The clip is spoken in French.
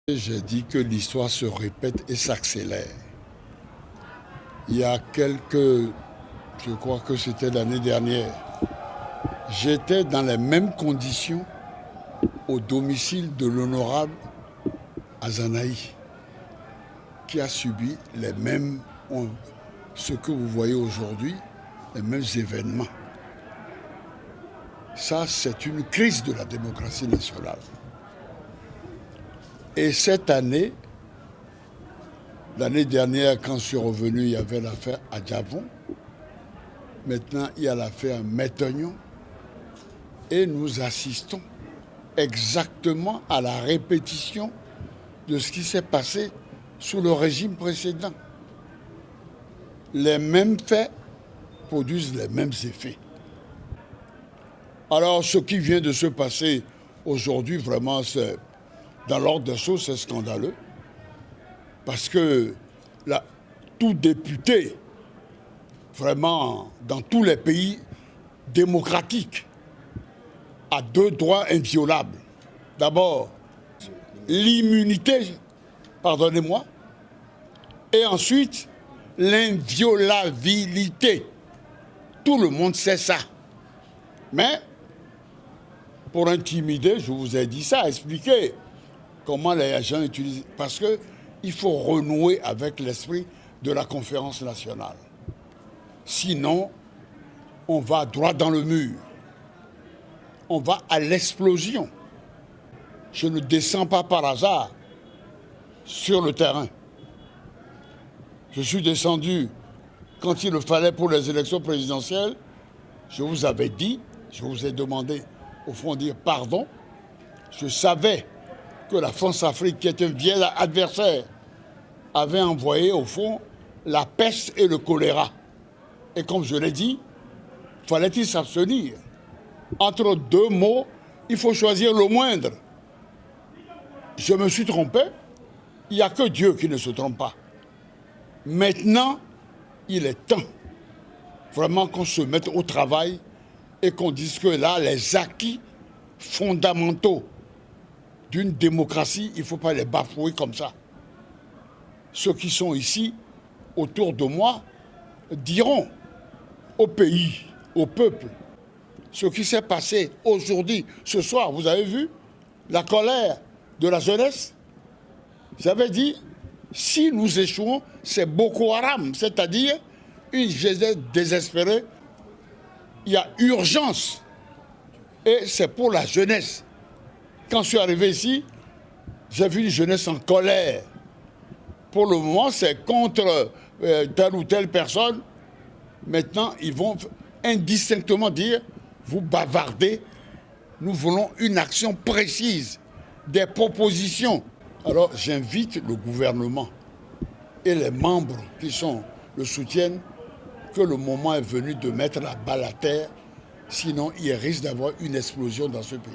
J'ai dit que l'histoire se répète et s'accélère. Il y a je crois que c'était l'année dernière, j'étais dans les mêmes conditions au domicile de l'honorable Azanaï, qui a subi ce que vous voyez aujourd'hui, les mêmes événements. Ça, c'est une crise de la démocratie nationale. Et cette année, l'année dernière, quand je suis revenu, il y avait l'affaire Adjavon. Maintenant, il y a l'affaire Maintognon. Et nous assistons exactement à la répétition de ce qui s'est passé sous le régime précédent. Les mêmes faits produisent les mêmes effets. Alors, ce qui vient de se passer aujourd'hui, vraiment, c'est dans l'ordre des choses, c'est scandaleux. Parce que tout député, vraiment, dans tous les pays démocratiques, a deux droits inviolables. D'abord, l'immunité, pardonnez-moi, et ensuite, l'inviolabilité. Tout le monde sait ça. Mais, pour intimider, je vous ai dit ça, expliquer comment les gens utilisent. Parce qu'il faut renouer avec l'esprit de la conférence nationale. Sinon, on va droit dans le mur. On va à l'explosion. Je ne descends pas par hasard sur le terrain. Je suis descendu quand il le fallait pour les élections présidentielles. Je vous avais dit, je vous ai demandé au fond de dire pardon. Je savais que la France-Afrique, qui est un vieil adversaire, avait envoyé au fond la peste et le choléra. Et comme je l'ai dit, fallait-il s'abstenir. Entre deux mots, il faut choisir le moindre. Je me suis trompé. Il n'y a que Dieu qui ne se trompe pas. Maintenant, il est temps vraiment qu'on se mette au travail et qu'on dise que là, les acquis fondamentaux d'une démocratie, il ne faut pas les bafouer comme ça. Ceux qui sont ici, autour de moi, diront au pays, au peuple, ce qui s'est passé aujourd'hui, ce soir. Vous avez vu la colère de la jeunesse? J'avais dit, si nous échouons, c'est Boko Haram, c'est-à-dire une jeunesse désespérée. Il y a urgence. Et c'est pour la jeunesse. Quand je suis arrivé ici, j'ai vu une jeunesse en colère. Pour le moment, c'est contre telle ou telle personne. Maintenant, ils vont indistinctement dire, vous bavardez, nous voulons une action précise, des propositions. Alors, j'invite le gouvernement et les membres qui le soutiennent, que le moment est venu de mettre la balle à terre, sinon il risque d'avoir une explosion dans ce pays.